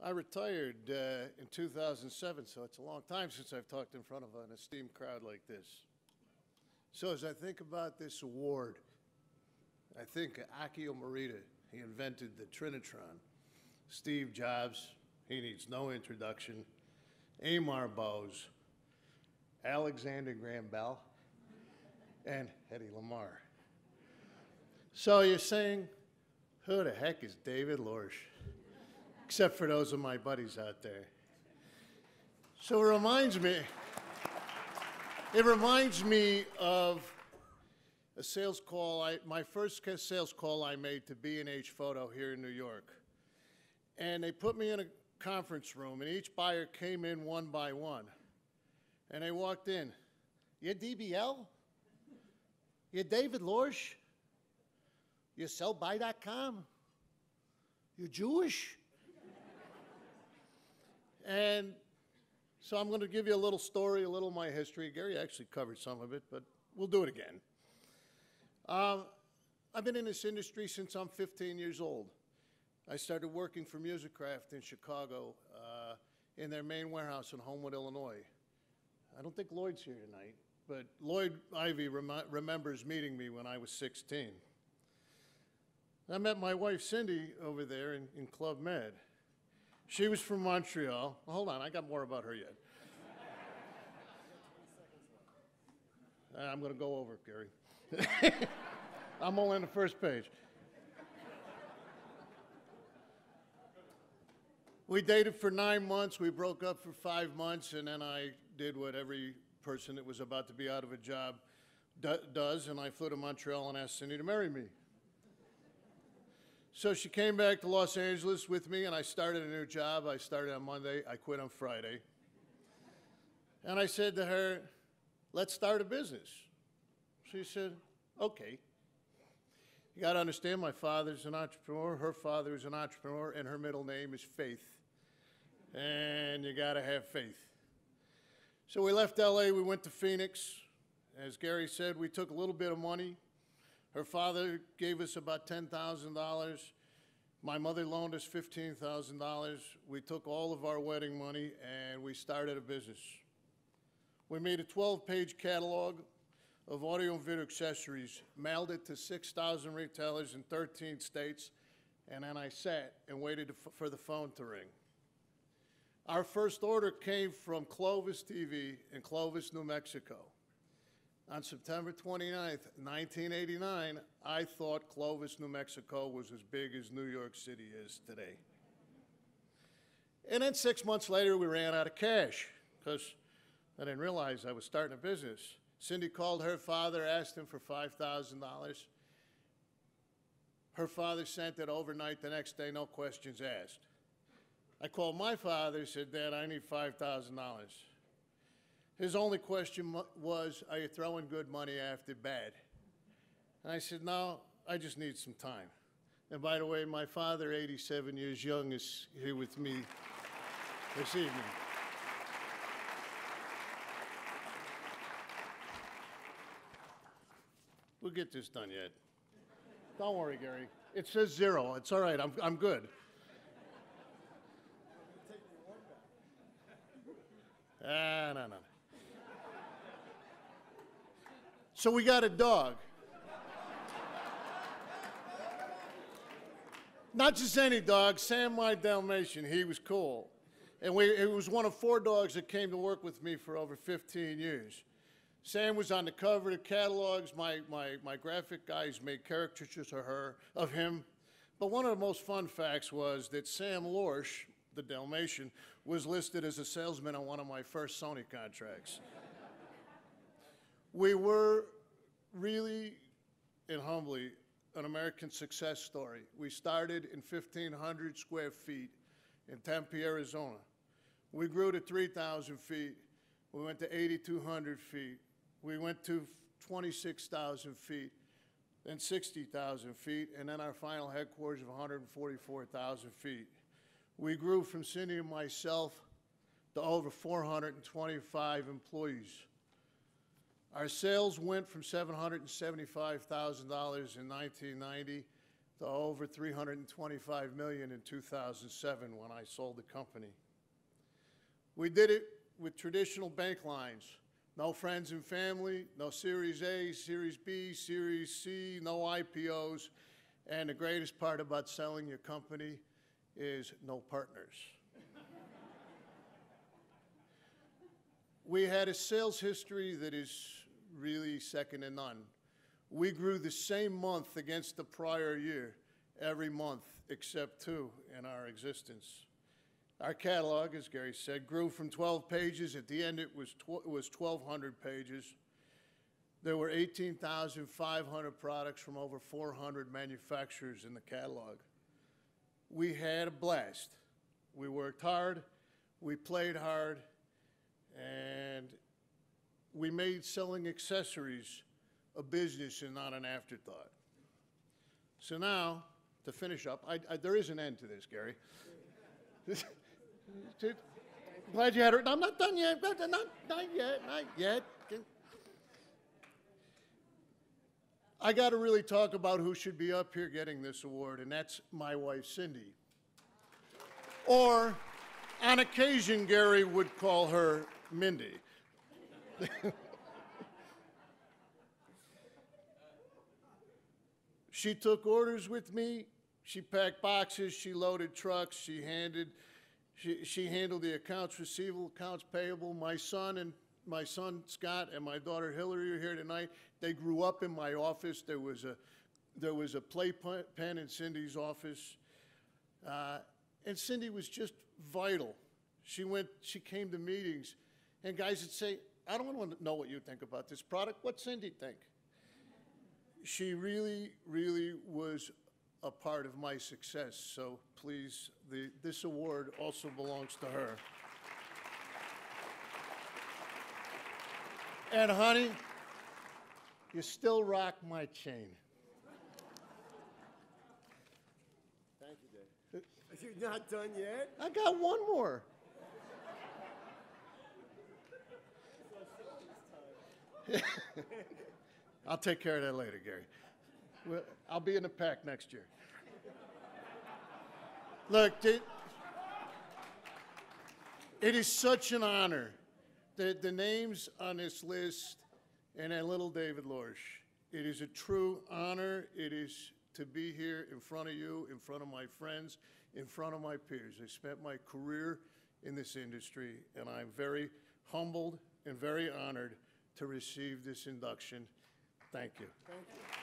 I retired in 2007, so it's a long time since I've talked in front of an esteemed crowd like this. So as I think about this award, I think Akio Morita, he invented the Trinitron. Steve Jobs, he needs no introduction. Amar Bose, Alexander Graham Bell, and Hedy Lamarr. So you're saying, who the heck is David Lorsch? Except for those of my buddies out there. So it reminds me of a sales call, my first sales call I made to B&H Photo here in New York. And they put me in a conference room, and each buyer came in one by one. And they walked in. You're DBL? You're David Lorsch? You sell buy.com? You're Jewish? And so I'm going to give you a little story, a little of my history. Gary actually covered some of it, but we'll do it again. I've been in this industry since I'm 15 years old. I started working for Musicraft in Chicago in their main warehouse in Homewood, Illinois. I don't think Lloyd's here tonight, but Lloyd Ivy remembers meeting me when I was 16. I met my wife, Cindy, over there in Club Med. She was from Montreal. Well, hold on, I got more about her yet. I'm going to go over it, Gary. I'm only on the first page. We dated for 9 months. We broke up for 5 months, and then I did what every person that was about to be out of a job does, and I flew to Montreal and asked Cindy to marry me. So she came back to Los Angeles with me, and I started a new job. I started on Monday. I quit on Friday. And I said to her, let's start a business. She said, okay. You got to understand, my father's an entrepreneur, her father is an entrepreneur, and her middle name is Faith. And you got to have faith. So we left LA, we went to Phoenix. As Gary said, we took a little bit of money. Her father gave us about $10,000. My mother loaned us $15,000. We took all of our wedding money and we started a business. We made a 12-page catalog of audio and video accessories, mailed it to 6,000 retailers in 13 states, and then I sat and waited for the phone to ring. Our first order came from Clovis TV in Clovis, New Mexico. On September 29th, 1989, I thought Clovis, New Mexico was as big as New York City is today. And then 6 months later, we ran out of cash because I didn't realize I was starting a business. Cindy called her father, asked him for $5,000. Her father sent it overnight the next day, no questions asked. I called my father, said, Dad, I need $5,000. His only question was, are you throwing good money after bad? And I said, no, I just need some time. And by the way, my father, 87 years young, is here with me this evening. We'll get this done yet. Don't worry, Gary. It says 0. It's all right. I'm good. No. So we got a dog. Not just any dog, Sam, my Dalmatian. He was cool. And it was one of 4 dogs that came to work with me for over 15 years. Sam was on the cover of the catalogs. My graphic guys made caricatures of him. But one of the most fun facts was that Sam Lorsch, the Dalmatian, was listed as a salesman on one of my first Sony contracts. We were really and humbly an American success story. We started in 1,500 square feet in Tempe, Arizona. We grew to 3,000 feet. We went to 8,200 feet. We went to 26,000 feet, then 60,000 feet, and then our final headquarters of 144,000 feet. We grew from Cindy and myself to over 425 employees. Our sales went from $775,000 in 1990 to over $325 million in 2007 when I sold the company. We did it with traditional bank lines. No friends and family, no Series A, Series B, Series C, no IPOs. And the greatest part about selling your company is no partners. We had a sales history that is really second to none. We grew the same month against the prior year, every month except 2 in our existence. Our catalog, as Gary said, grew from 12 pages. At the end, it was 1,200 pages. There were 18,500 products from over 400 manufacturers in the catalog. We had a blast. We worked hard, we played hard, and we made selling accessories a business and not an afterthought. So now, to finish up, there is an end to this, Gary. Glad you had it. I'm not done yet. Not yet. Not yet. I got to really talk about who should be up here getting this award, and that's my wife, Cindy. Or, on occasion, Gary would call her Mindy. She took orders with me. She packed boxes. She loaded trucks. She handled the accounts receivable, accounts payable. My son Scott and my daughter Hillary are here tonight. They grew up in my office. There was a playpen in Cindy's office, and Cindy was just vital. She came to meetings, and guys would say, "I don't want to know what you think about this product. What's Cindy think?" She really, really was a part of my success. So please, this award also belongs to her. And honey, you still rock my chain. Thank you, Dave. You're not done yet? I got one more. I'll take care of that later, Gary. I'll be in the pack next year. Look, it is such an honor. The names on this list, and then little David Lorsch. It is a true honor. It is to be here in front of you, in front of my friends, in front of my peers. I spent my career in this industry, and I'm very humbled and very honored to receive this induction. Thank you. Thank you.